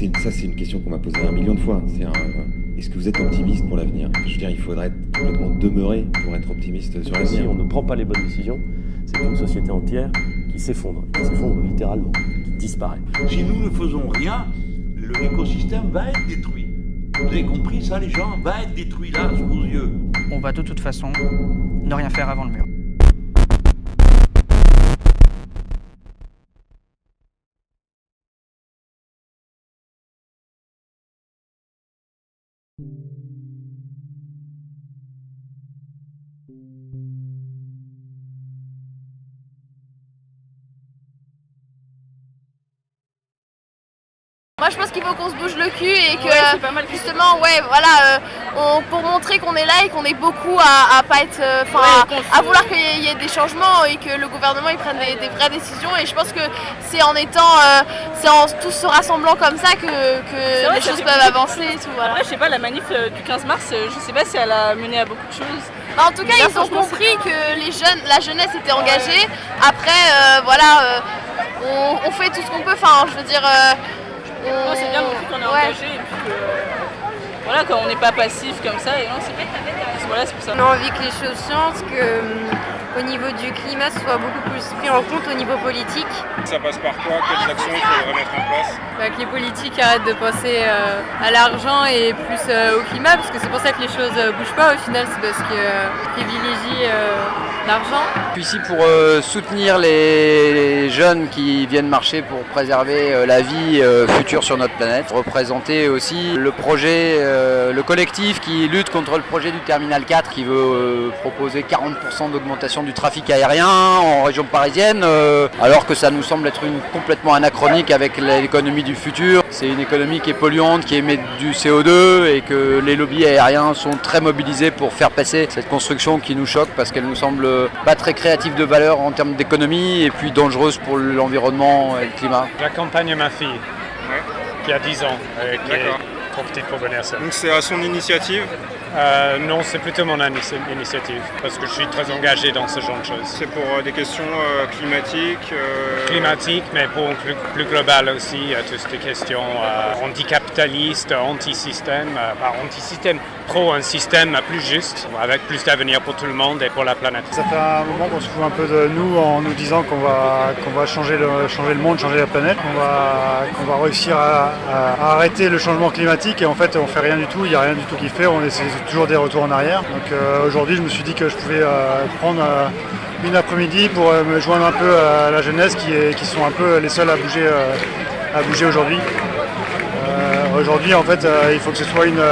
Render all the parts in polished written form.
c'est une question qu'on m'a posée 1 million de fois. Est-ce que vous êtes optimiste pour l'avenir? Je veux dire, il faudrait être complètement demeuré pour être optimiste sur l'avenir. Si on ne prend pas les bonnes décisions, c'est une société entière qui s'effondre littéralement, qui disparaît. Si nous ne faisons rien, l'écosystème va être détruit. Vous avez compris ça, les gens? Va être détruit là, sous vos yeux. On va de toute façon ne rien faire avant le mur. Moi je pense qu'il faut qu'on se bouge le cul et que justement pour montrer qu'on est là et qu'on est beaucoup à pas être à vouloir qu'il y ait des changements et que le gouvernement il prenne des vraies décisions, et je pense que c'est en tous se rassemblant comme ça que les choses peuvent avancer et tout, voilà. Après je sais pas, la manif du 15 mars, je sais pas si elle a mené à beaucoup de choses. En tout cas ils ont compris que la jeunesse était engagée. Après on fait tout ce qu'on peut, je veux dire c'est bien non plus qu'on est engagé et puis que on n'est pas passif comme ça, et non, c'est pour ça. On a envie que les choses changent, qu'au niveau du climat ce soit beaucoup plus pris en compte au niveau politique. Ça passe par quoi? Quelles actions il faudrait mettre en place? Que les politiques arrêtent de penser à l'argent et plus au climat, parce que c'est pour ça que les choses bougent pas au final, c'est parce qu'ils privilégient l'argent. Je suis ici pour soutenir les jeunes qui viennent marcher pour préserver la vie future sur notre planète. Représenter aussi le projet, le collectif qui lutte contre le projet du Terminal 4 qui veut proposer 40% d'augmentation du trafic aérien en région parisienne, alors que ça nous semble être complètement anachronique avec l'économie du futur. C'est une économie qui est polluante, qui émet du CO2, et que les lobbies aériens sont très mobilisés pour faire passer cette construction qui nous choque parce qu'elle nous semble pas très créative de valeur en termes d'économie et puis dangereuse pour l'environnement et le climat. J'accompagne ma fille, qui a 10 ans, qui est trop petite pour venir seule. Donc c'est à son initiative? Non, c'est plutôt mon initiative, parce que je suis très engagé dans ce genre de choses. C'est pour des questions climatiques Climatiques, mais pour plus global aussi, toutes ces questions anticapitalistes, anti-système, pro un système plus juste, avec plus d'avenir pour tout le monde et pour la planète. Ça fait un moment qu'on se fout un peu de nous en nous disant qu'on va changer le monde, changer la planète, qu'on va réussir à arrêter le changement climatique, et en fait on fait rien du tout, il n'y a rien du tout qui fait, on essaie toujours des retours en arrière. Donc aujourd'hui je me suis dit que je pouvais prendre une après-midi pour me joindre un peu à la jeunesse qui sont un peu les seuls à bouger aujourd'hui. Aujourd'hui en fait il faut que ce soit une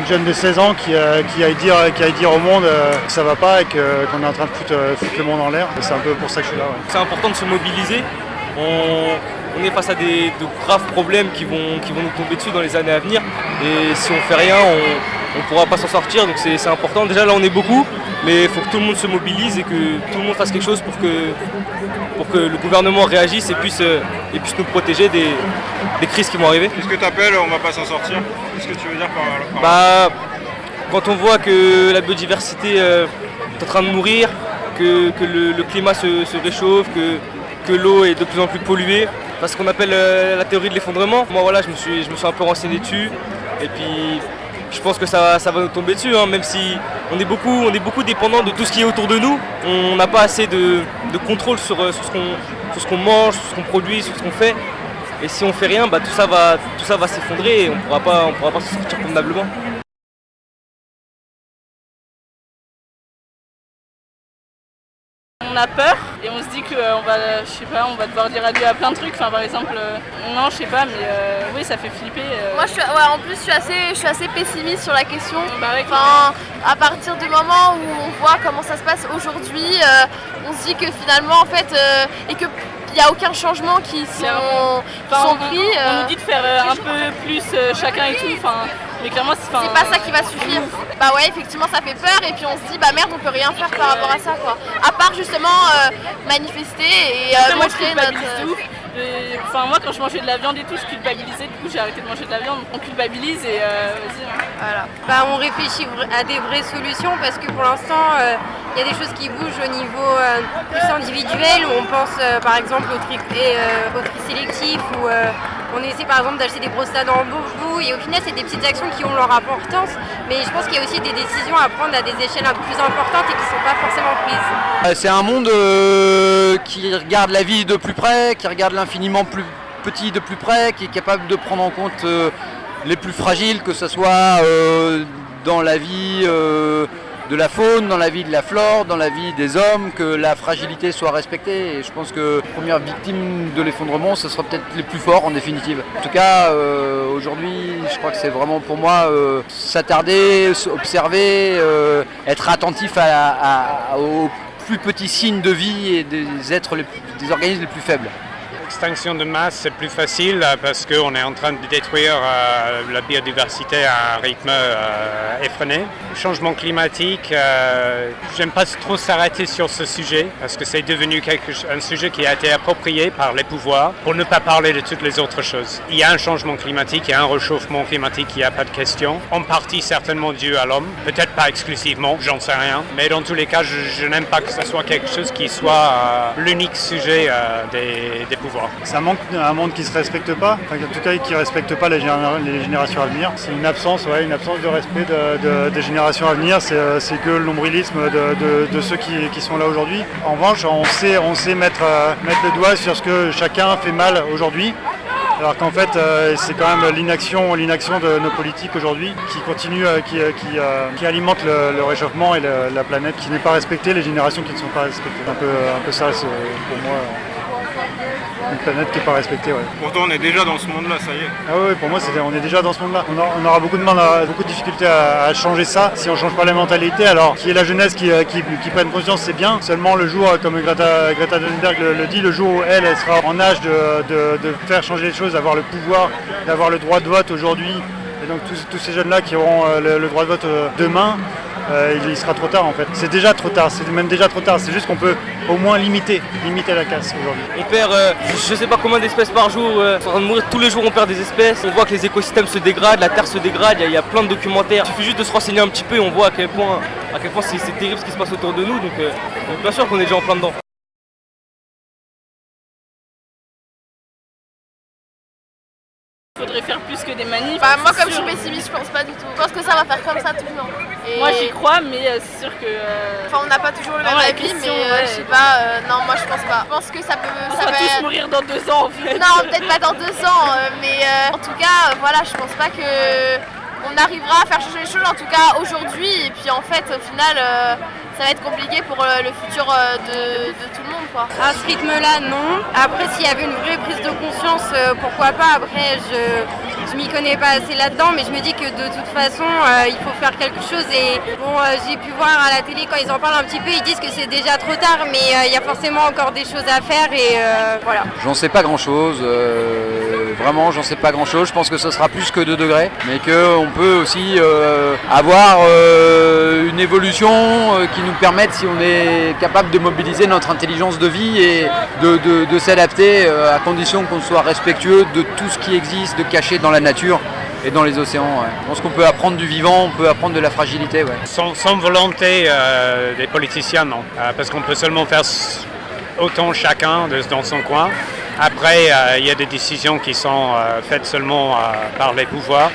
jeune de 16 ans qui aille dire au monde que ça va pas et qu'on est en train de foutre le monde en l'air. C'est un peu pour ça que je suis là. Ouais. C'est important de se mobiliser. On est face à de graves problèmes qui vont nous tomber dessus dans les années à venir, et si on fait rien, on ne pourra pas s'en sortir, donc c'est important. Déjà là on est beaucoup, mais il faut que tout le monde se mobilise et que tout le monde fasse quelque chose pour que le gouvernement réagisse et puisse nous protéger des crises qui vont arriver. Qu'est-ce que tu appelles on va pas s'en sortir? Qu'est-ce que tu veux dire par quand on voit que la biodiversité est en train de mourir, que le climat se réchauffe, que l'eau est de plus en plus polluée, parce qu'on appelle la théorie de l'effondrement. Moi voilà, je me suis un peu renseigné dessus, et puis je pense que ça va nous tomber dessus, même si on est beaucoup dépendant de tout ce qui est autour de nous. On n'a pas assez de contrôle sur ce qu'on mange, sur ce qu'on produit, sur ce qu'on fait. Et si on fait rien, tout ça va s'effondrer et on pourra pas s'en sortir convenablement. On a peur et on se dit qu'on va devoir dire adieu à plein de trucs. Par exemple, non, je sais pas, mais oui, ça fait flipper. Moi, en plus, je suis assez pessimiste sur la question. À partir du moment où on voit comment ça se passe aujourd'hui, on se dit que finalement, en fait, et que il n'y a aucun changement qui sont pris. On nous dit de faire un peu plus chacun et tout. Mais clairement, c'est pas ça qui va suffire. Ouais, effectivement, ça fait peur, et puis on se dit merde, on peut rien faire par rapport à ça, quoi. À part justement manifester et montrer notre. Moi, quand je mangeais de la viande et tout, je culpabilisais. Du coup, j'ai arrêté de manger de la viande. On culpabilise et vas-y. Voilà. On réfléchit à des vraies solutions, parce que pour l'instant, il y a des choses qui bougent au niveau plus individuel, où on pense par exemple au tri sélectif ou On essaie par exemple d'acheter des brosses à dents en bambou et au final c'est des petites actions qui ont leur importance, mais je pense qu'il y a aussi des décisions à prendre à des échelles un peu plus importantes et qui ne sont pas forcément prises. C'est un monde qui regarde la vie de plus près, qui regarde l'infiniment plus petit de plus près, qui est capable de prendre en compte les plus fragiles, que ce soit dans la vie de la faune, dans la vie de la flore, dans la vie des hommes, que la fragilité soit respectée. Et je pense que les premières victimes de l'effondrement, ce sera peut-être les plus forts en définitive. En tout cas, aujourd'hui, je crois que c'est vraiment pour moi s'attarder, observer, être attentif aux plus petits signes de vie et des organismes les plus faibles. L'extinction de masse, c'est plus facile parce qu'on est en train de détruire la biodiversité à un rythme effréné. Le changement climatique, j'aime pas trop s'arrêter sur ce sujet parce que c'est devenu un sujet qui a été approprié par les pouvoirs pour ne pas parler de toutes les autres choses. Il y a un changement climatique, il y a un réchauffement climatique, il n'y a pas de question. En partie certainement dû à l'homme, peut-être pas exclusivement, j'en sais rien. Mais dans tous les cas, je n'aime pas que ce soit quelque chose qui soit l'unique sujet des pouvoirs. C'est un monde qui ne se respecte pas, en tout cas qui ne respecte pas les générations à venir. C'est une absence de respect des générations à venir, c'est que le nombrilisme de ceux qui sont là aujourd'hui. En revanche, on sait mettre le doigt sur ce que chacun fait mal aujourd'hui, alors qu'en fait c'est quand même l'inaction de nos politiques aujourd'hui qui continue, qui alimente le réchauffement et la planète, qui n'est pas respectée, les générations qui ne sont pas respectées. Un peu ça, c'est pour moi. Une planète qui n'est pas respectée, ouais. Pourtant on est déjà dans ce monde-là, ça y est. Ah oui, pour moi on est déjà dans ce monde-là. On aura beaucoup de difficultés à changer ça si on ne change pas la mentalité. Alors qu'il y ait la jeunesse qui prenne conscience, c'est bien. Seulement le jour, comme Greta Thunberg le dit, le jour où elle sera en âge de faire changer les choses, d'avoir le pouvoir, d'avoir le droit de vote aujourd'hui, et donc tous ces jeunes-là qui auront le droit de vote demain, il sera trop tard en fait. C'est déjà trop tard, c'est même déjà trop tard. C'est juste qu'on peut au moins limiter la casse aujourd'hui. On perd, je sais pas combien d'espèces par jour. On est en train de mourir tous les jours, on perd des espèces. On voit que les écosystèmes se dégradent, la terre se dégrade. Il y a plein de documentaires. Il suffit juste de se renseigner un petit peu et on voit à quel point c'est terrible ce qui se passe autour de nous. Donc bien sûr qu'on est déjà en plein dedans. Il faudrait faire plus que des manifs. Moi comme je suis pessimiste, je pense pas du tout. Je pense que ça va faire comme ça tout le temps. Et moi j'y crois, mais c'est sûr que... Enfin on n'a pas toujours le même avis, mais je sais pas, non moi je pense pas. Je pense que ça peut... On va tous mourir dans 2 ans en fait. Non, peut-être pas dans 2 ans, mais en tout cas, voilà, je pense pas que on arrivera à faire changer les choses, en tout cas aujourd'hui. Et puis en fait, au final, ça va être compliqué pour le futur de tout le monde, quoi. À ce rythme-là, non. Après, s'il y avait une vraie prise de conscience, pourquoi pas. Après, je m'y connais pas assez là-dedans, mais je me dis que de toute façon, il faut faire quelque chose. Et bon, j'ai pu voir à la télé, quand ils en parlent un petit peu, ils disent que c'est déjà trop tard, mais il y a forcément encore des choses à faire et voilà. J'en sais pas grand-chose, vraiment j'en sais pas grand-chose. Je pense que ce sera plus que 2 degrés, mais qu'on peut aussi avoir une évolution qui nous permette, si on est capable de mobiliser notre intelligence de vie et de s'adapter à condition qu'on soit respectueux de tout ce qui existe de caché dans la nature et dans les océans. Ouais. Je pense qu'on peut apprendre du vivant, on peut apprendre de la fragilité. Ouais. Sans volonté des politiciens, non. Parce qu'on peut seulement faire autant chacun dans son coin. Après, il y a des décisions qui sont faites seulement par les pouvoirs.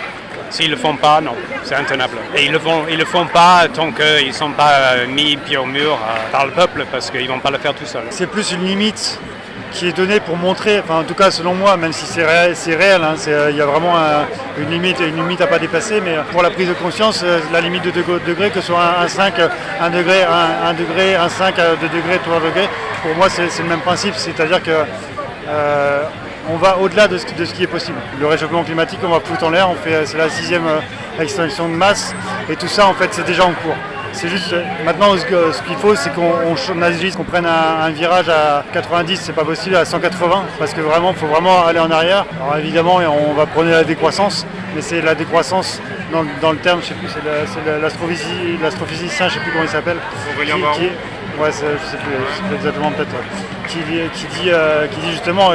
S'ils ne le font pas, non, c'est intenable. Et ils le font pas tant qu'ils ne sont pas mis pied au mur par le peuple, parce qu'ils ne vont pas le faire tout seuls. C'est plus une limite qui est donnée pour montrer, enfin en tout cas selon moi, même si c'est réel, hein, il y a vraiment une limite à pas dépasser, mais pour la prise de conscience, la limite de 2 degrés, que ce soit un 5, 1 degré, 1 degré, un 5, 2 degrés, 3 degrés, pour moi c'est le même principe, c'est-à-dire que on va au-delà de ce qui est possible. Le réchauffement climatique, on va foutre en l'air, c'est la 6e extinction de masse, et tout ça en fait c'est déjà en cours. C'est juste, maintenant ce qu'il faut c'est qu'on agisse, qu'on prenne un virage à 90, c'est pas possible, à 180, parce que vraiment, il faut vraiment aller en arrière. Alors évidemment, on va prôner la décroissance, mais c'est la décroissance dans le terme, je sais plus, c'est l'astrophysicien, je sais plus comment il s'appelle. Aurélien Barraud. Ouais, je sais plus exactement peut-être. qui dit justement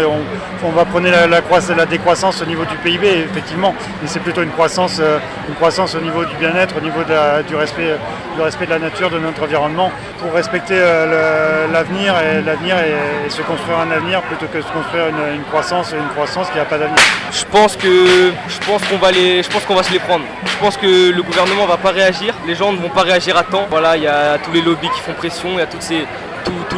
on va prôner la décroissance au niveau du PIB, effectivement, mais c'est plutôt une croissance au niveau du bien-être, au niveau du respect de la nature, de notre environnement, pour respecter l'avenir et se construire un avenir plutôt que de se construire une croissance qui n'a pas d'avenir. Je pense qu'on va se les prendre. Je pense que le gouvernement va pas réagir, les gens ne vont pas réagir à temps. Voilà, il y a tous les lobbies qui font pression, il y a tous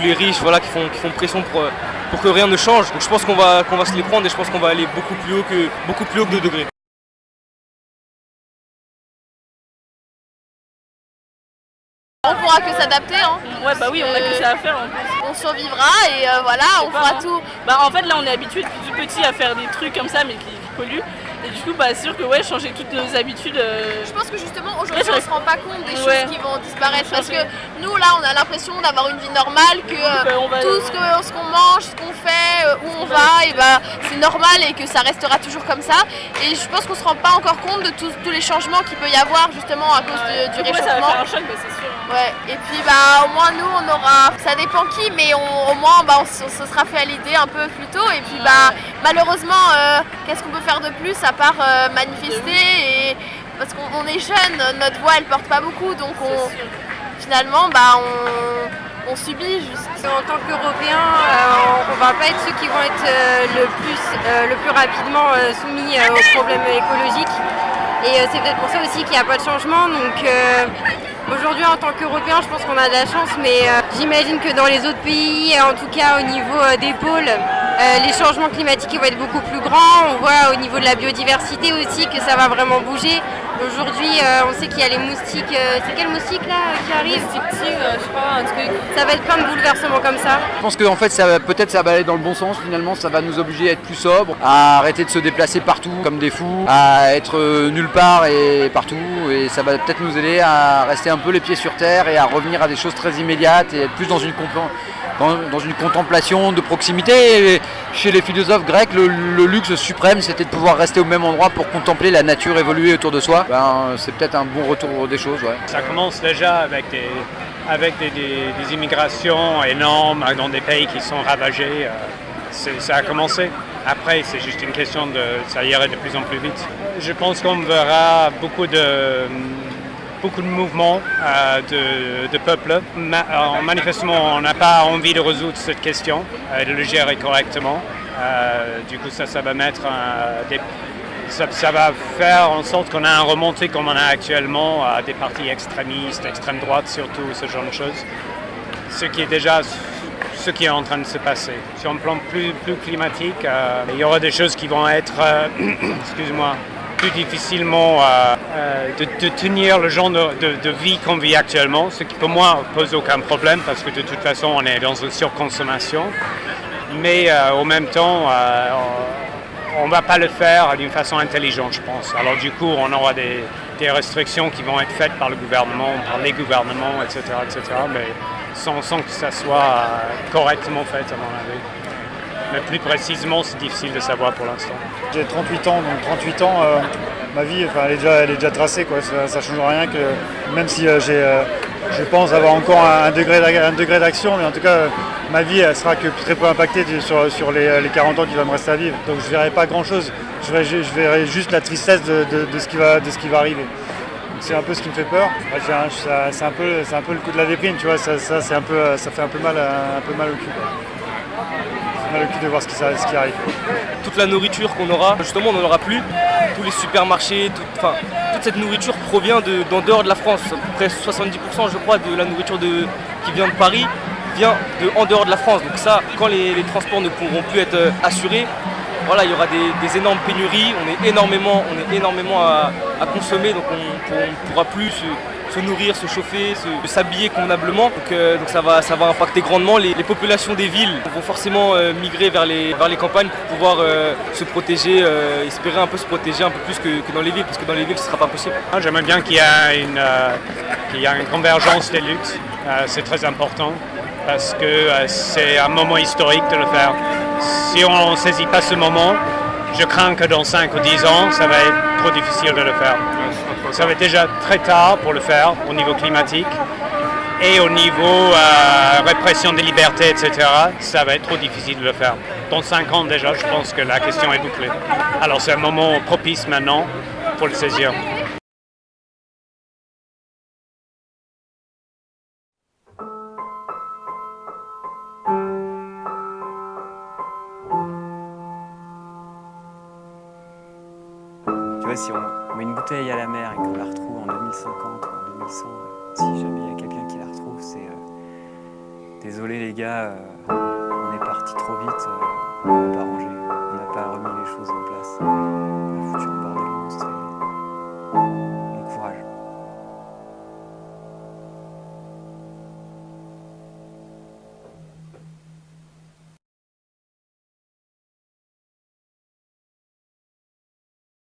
les riches voilà, qui font pression pour que rien ne change. Donc je pense qu'on va se les prendre et je pense qu'on va aller beaucoup plus haut que 2 degrés. On pourra que s'adapter. Hein. Ouais, bah oui, on a que ça à faire en plus. On survivra et voilà, on fera tout. Bah en fait, là, on est habitué depuis tout petit à faire des trucs comme ça, mais qui polluent. Et du coup, bah sûr que ouais, changer toutes nos habitudes. Je pense que justement aujourd'hui on se rend pas compte des choses qui vont disparaître parce que nous là on a l'impression d'avoir une vie normale, que tout ce qu'on mange, ce qu'on fait, où on va, et bah c'est normal et que ça restera toujours comme ça. Et je pense qu'on se rend pas encore compte de tous les changements qu'il peut y avoir justement à cause du réchauffement. Ça va faire un choc, bah, c'est sûr. Ouais. Et puis bah au moins nous on aura, ça dépend qui, mais au moins bah, on se sera fait à l'idée un peu plus tôt. Et puis bah malheureusement qu'est-ce qu'on peut faire de plus à part manifester, et parce qu'on est jeune, notre voix elle porte pas beaucoup, donc finalement bah on subit juste. En tant qu'Européens, on va pas être ceux qui vont être le plus rapidement soumis aux problèmes écologiques, et c'est peut-être pour ça aussi qu'il n'y a pas de changement. Donc aujourd'hui en tant qu'Européens, je pense qu'on a de la chance, mais j'imagine que dans les autres pays, en tout cas au niveau des pôles, les changements climatiques vont être beaucoup plus grands. On voit au niveau de la biodiversité aussi que ça va vraiment bouger. Aujourd'hui, on sait qu'il y a les moustiques. C'est quel moustique là qui arrive? Je sais pas, un truc. Ça va être plein de bouleversements comme ça. Je pense qu'en fait, peut-être ça va aller dans le bon sens. Finalement, ça va nous obliger à être plus sobres, à arrêter de se déplacer partout comme des fous, à être nulle part et partout. Et ça va peut-être nous aider à rester un peu les pieds sur terre et à revenir à des choses très immédiates et être plus dans une contemplation de proximité. Et chez les philosophes grecs, le luxe suprême, c'était de pouvoir rester au même endroit pour contempler la nature évoluer autour de soi. C'est peut-être un bon retour des choses. Ouais. Ça commence déjà avec des immigrations énormes dans des pays qui sont ravagés. Ça a commencé. Après, c'est juste une question ça irait de plus en plus vite. Je pense qu'on verra beaucoup de mouvements de peuples. Manifestement, on n'a pas envie de résoudre cette question, de le gérer correctement. Du coup, ça va mettre ça va faire en sorte qu'on a un remontée comme on a actuellement à des partis extrémistes, extrême droite surtout, ce genre de choses. Ce qui est déjà ce qui est en train de se passer. Sur un plan plus climatique, il y aura des choses qui vont être, plus difficilement de tenir le genre de vie qu'on vit actuellement, ce qui pour moi pose aucun problème parce que de toute façon on est dans une surconsommation, mais en même temps on ne va pas le faire d'une façon intelligente, je pense. Alors du coup on aura des restrictions qui vont être faites par le gouvernement, par les gouvernements, etc. mais sans que ça soit correctement fait à mon avis. Mais plus précisément, c'est difficile de savoir pour l'instant. J'ai 38 ans, donc 38 ans, ma vie elle est déjà tracée. Quoi. Ça ne change rien, même si je pense avoir encore un degré d'action, mais en tout cas, ma vie elle sera que très peu impactée sur les 40 ans qui va me rester à vivre. Donc je ne verrai pas grand-chose, je verrai juste la tristesse de ce qui va arriver. C'est un peu ce qui me fait peur. C'est un peu le coup de la déprime, tu vois. Ça fait un peu mal au cul. Mal au cul de voir ce qui arrive. Toute la nourriture qu'on aura, justement, on n'en aura plus. Tous les supermarchés, toute cette nourriture provient d'en dehors de la France. À peu près 70%, je crois, de la nourriture qui vient de Paris vient en dehors de la France. Donc ça, quand les transports ne pourront plus être assurés, voilà, il y aura des énormes pénuries, on est énormément à consommer, donc on ne pourra plus se nourrir, se chauffer, s'habiller convenablement. Donc ça va impacter grandement. Les populations des villes vont forcément migrer vers les campagnes pour pouvoir se protéger, espérer un peu se protéger un peu plus que dans les villes, parce que dans les villes ce ne sera pas possible. J'aimerais bien qu'il y ait une convergence des luttes, c'est très important, parce que c'est un moment historique de le faire. Si on ne saisit pas ce moment, je crains que dans 5 ou 10 ans, ça va être trop difficile de le faire. Ça va être déjà très tard pour le faire au niveau climatique. Et au niveau répression des libertés, etc., ça va être trop difficile de le faire. Dans 5 ans déjà, je pense que la question est bouclée. Alors c'est un moment propice maintenant pour le saisir. Tu vois, si on met une bouteille à la mer et qu'on la retrouve en 2050 ou en 2100, si jamais il y a quelqu'un qui la retrouve, c'est désolé les gars, on est parti trop vite, on va pas ranger.